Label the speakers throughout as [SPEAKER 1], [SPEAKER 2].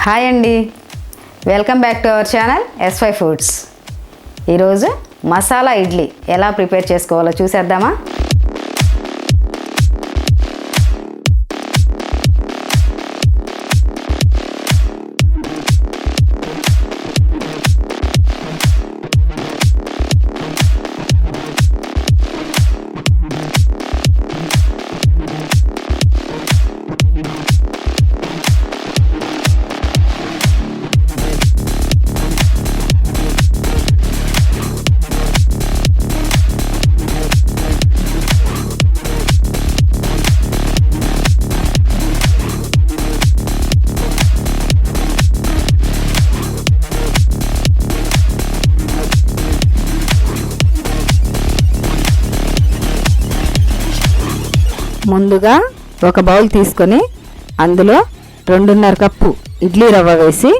[SPEAKER 1] Hi అండి, welcome back to our channel ఎస్5 foods. ఈరోజు మసాలా ఇడ్లీ ఎలా ప్రిపేర్ చేసుకోవాలో చూసేద్దామా? ముందుగా ఒక బౌల్ తీసుకొని అందులో 2.5 కప్పు ఇడ్లీ రవ్వ వేసి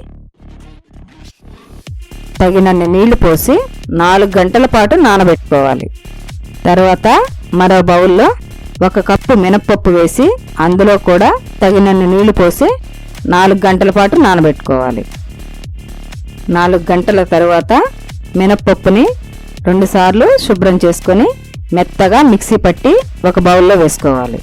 [SPEAKER 1] తగినన్ని నీళ్లు పోసి 4 గంటల పాటు నానబెట్టుకోవాలి. తర్వాత మరో బౌల్లో 1 కప్పు మినప్పప్పు వేసి అందులో కూడా తగినన్ని నీళ్లు పోసి 4 గంటల పాటు నానబెట్టుకోవాలి. 4 గంటల తర్వాత మినప్పప్పుని 2 సార్లు శుభ్రం చేసుకొని మెత్తగా మిక్సీ పట్టి ఒక బౌల్లో వేసుకోవాలి.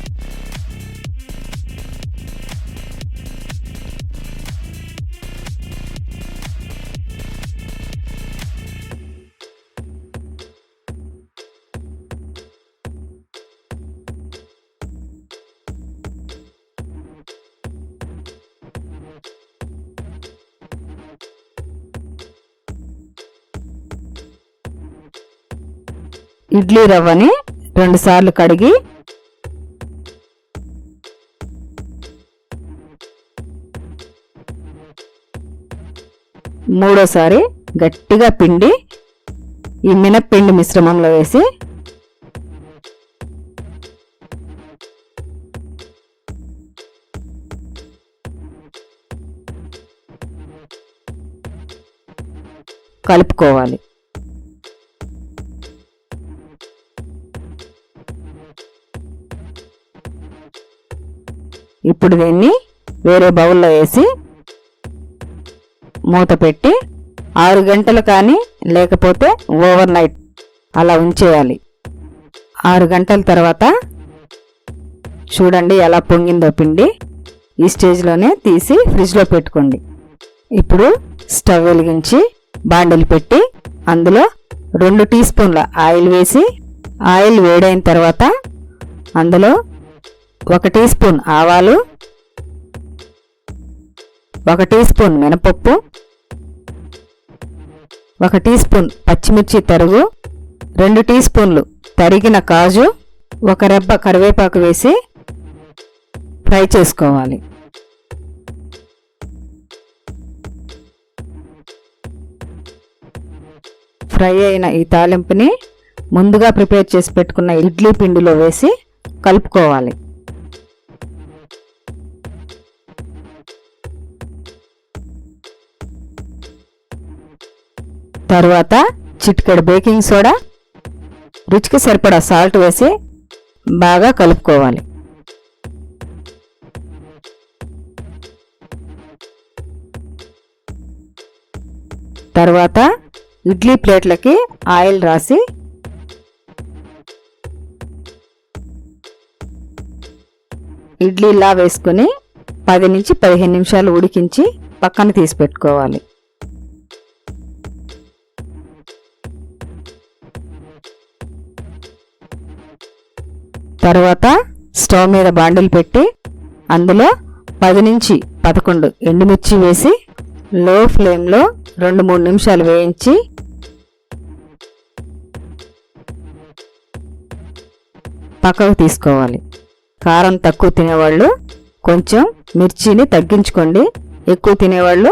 [SPEAKER 1] ఇడ్లీ రవ్వని 2 సార్లు కడిగి మూడోసారి గట్టిగా పిండి ఈ మినప్పిండి మిశ్రమంలో వేసి కలుపుకోవాలి. ఇప్పుడు దీన్ని వేరే బౌల్లో వేసి మూత పెట్టి 6 గంటలు కానీ లేకపోతే ఓవర్ నైట్ అలా ఉంచేయాలి. 6 గంటల తర్వాత చూడండి ఎలా పొంగిందో పిండి. ఈ స్టేజ్లోనే తీసి ఫ్రిడ్జ్లో పెట్టుకోండి. ఇప్పుడు స్టవ్ వెలిగించి బాండిల్ పెట్టి అందులో 2 టీ స్పూన్ల ఆయిల్ వేసి ఆయిల్ వేడైన తర్వాత అందులో 1 టీ స్పూన్ ఆవాలు, 1 టీ స్పూన్ మినపప్పు, 1 టీ స్పూన్ పచ్చిమిర్చి తరుగు, 2 టీ స్పూన్లు తరిగిన కాజు, 1 రెబ్బ కరివేపాకు వేసి ఫ్రై చేసుకోవాలి. ఫ్రై అయిన ఈ తాలింపుని ముందుగా ప్రిపేర్ చేసి పెట్టుకున్న ఇడ్లీ పిండిలో వేసి కలుపుకోవాలి. తరువాత చిటికెడు బేకింగ్ సోడా, రుచికి సరిపడా సాల్ట్ వేసి బాగా కలుపుకోవాలి. తర్వాత ఇడ్లీ ప్లేట్లకి ఆయిల్ రాసి ఇడ్లీలా వేసుకుని 10 నుంచి 15 నిమిషాలు ఉడికించి పక్కన తీసి పెట్టుకోవాలి. తర్వాత స్టవ్ మీద బాండిల్ పెట్టి అందులో 10 నుంచి 11 ఎండుమిర్చి వేసి లో ఫ్లేమ్లో 2-3 నిమిషాలు వేయించి పక్కకు తీసుకోవాలి. కారం తక్కువ తినేవాళ్ళు కొంచెం మిర్చిని తగ్గించుకోండి, ఎక్కువ తినేవాళ్ళు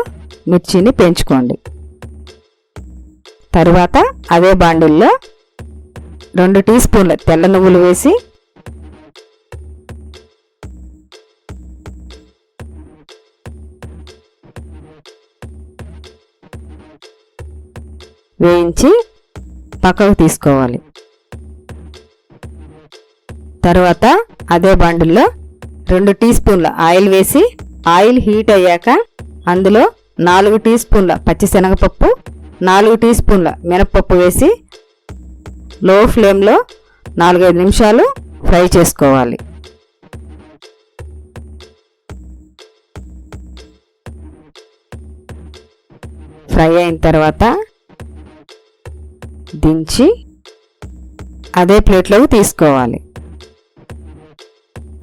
[SPEAKER 1] మిర్చిని పెంచుకోండి. తరువాత అదే బాండిల్లో 2 టీ స్పూన్ల తెల్ల నువ్వులు వేసి వేయించి పక్కకు తీసుకోవాలి. తర్వాత అదే బాండిల్లో 2 టీ స్పూన్ల ఆయిల్ వేసి ఆయిల్ హీట్ అయ్యాక అందులో 4 టీ స్పూన్ల పచ్చిశనగపప్పు, 4 టీ స్పూన్ల మినపప్పు వేసి లో ఫ్లేమ్లో 4-5 నిమిషాలు ఫ్రై చేసుకోవాలి. ఫ్రై అయిన తర్వాత దించి అదే ప్లేట్లోకి తీసుకోవాలి.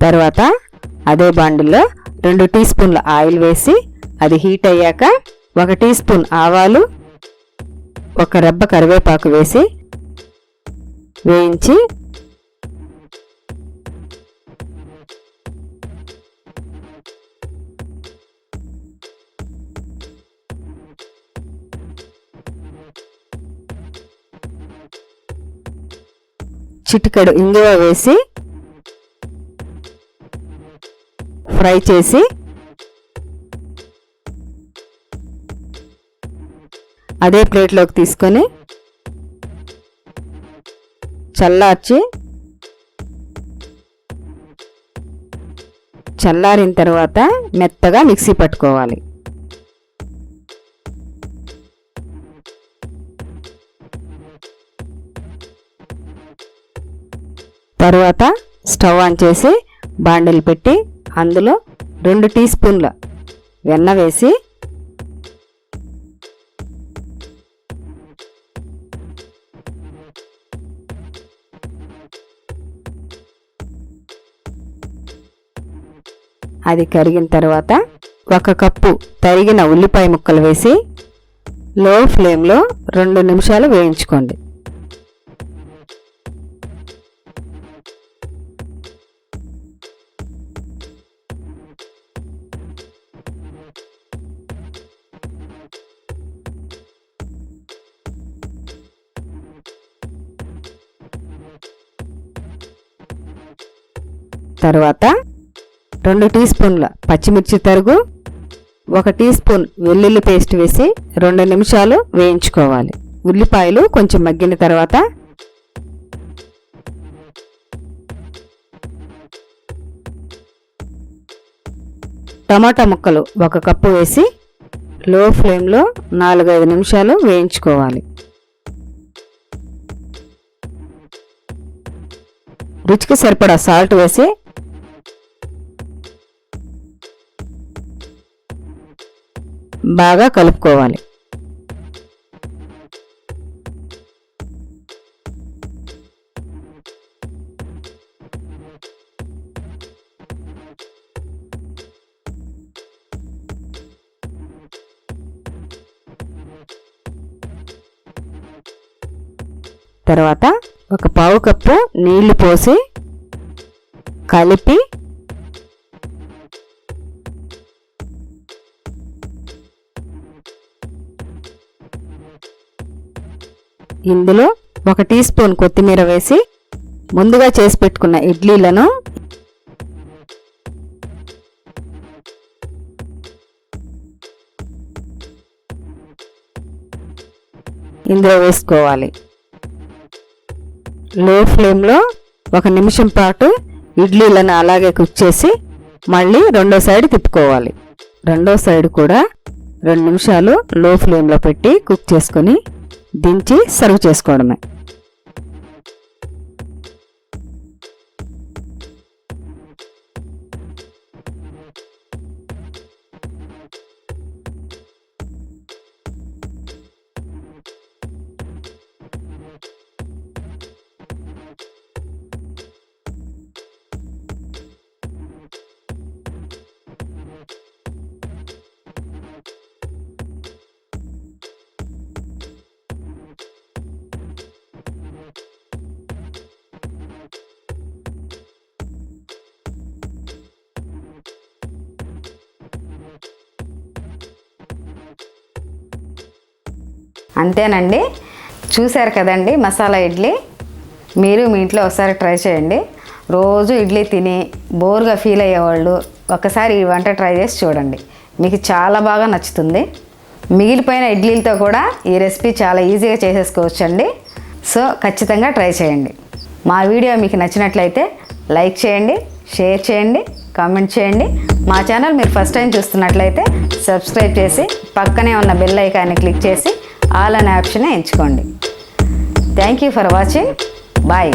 [SPEAKER 1] తర్వాత అదే బాండిల్లో 2 టీ స్పూన్ల ఆయిల్ వేసి అది హీట్ అయ్యాక 1 టీ స్పూన్ ఆవాలు, 1 రెబ్బ కరివేపాకు వేసి వేయించి చిటికెడు ఇంగువ వేసి ఫ్రై చేసి అదే ప్లేట్లోకి తీసుకొని చల్లారిన తర్వాత మెత్తగా మిక్సీ పట్టుకోవాలి. తర్వాత స్టవ్ ఆన్ చేసి బాండిల్ పెట్టి అందులో 2 టీ స్పూన్ల వెన్న వేసి అది కరిగిన తర్వాత 1 కప్పు తరిగిన ఉల్లిపాయ ముక్కలు వేసి లో ఫ్లేమ్లో 2 నిమిషాలు వేయించుకోండి. తర్వాత 2 టీ స్పూన్ల పచ్చిమిర్చి తరుగు, 1 టీ స్పూన్ వెల్లుల్లి పేస్ట్ వేసి 2 నిమిషాలు వేయించుకోవాలి. ఉల్లిపాయలు కొంచెం మగ్గిన తర్వాత టమాటా ముక్కలు 1 కప్పు వేసి లో ఫ్లేమ్లో 4-5 నిమిషాలు వేయించుకోవాలి. రుచికి సరిపడా సాల్ట్ వేసి బాగా కలుపుకోవాలి. తర్వాత 1 పావు కప్పు నీళ్లు పోసి కలిపి ఇందులో 1 టీ స్పూన్ కొత్తిమీర వేసి ముందుగా చేసి పెట్టుకున్న ఇడ్లీలను ఇందులో వేసుకోవాలి. లో ఫ్లేమ్లో 1 నిమిషం పాటు ఇడ్లీలను అలాగే కుక్ చేసి మళ్ళీ రెండో సైడ్ తిప్పుకోవాలి. రెండో సైడ్ కూడా 2 నిమిషాలు లో ఫ్లేమ్లో పెట్టి కుక్ చేసుకొని దించి సర్వ్ చేసుకోవడమే. అంతేనండి, చూశారు కదండి మసాలా ఇడ్లీ. మీరు మీ ఇంట్లో ఒకసారి ట్రై చేయండి. రోజు ఇడ్లీ తిని బోర్గా ఫీల్ అయ్యేవాళ్ళు ఒకసారి ఈ వంట ట్రై చేసి చూడండి, మీకు చాలా బాగా నచ్చుతుంది. మిగిలిపోయిన ఇడ్లీలతో కూడా ఈ రెసిపీ చాలా ఈజీగా చేసేసుకోవచ్చండి. సో ఖచ్చితంగా ట్రై చేయండి. మా వీడియో మీకు నచ్చినట్లయితే లైక్ చేయండి, షేర్ చేయండి, కామెంట్ చేయండి. మా ఛానల్ మీరు ఫస్ట్ టైం చూస్తున్నట్లయితే సబ్స్క్రైబ్ చేసి పక్కనే ఉన్న బెల్ ఐకాన్ని క్లిక్ చేసి ఆల్ అనే ఆప్షన్ ఎంచుకోండి. Thank you for watching. Bye.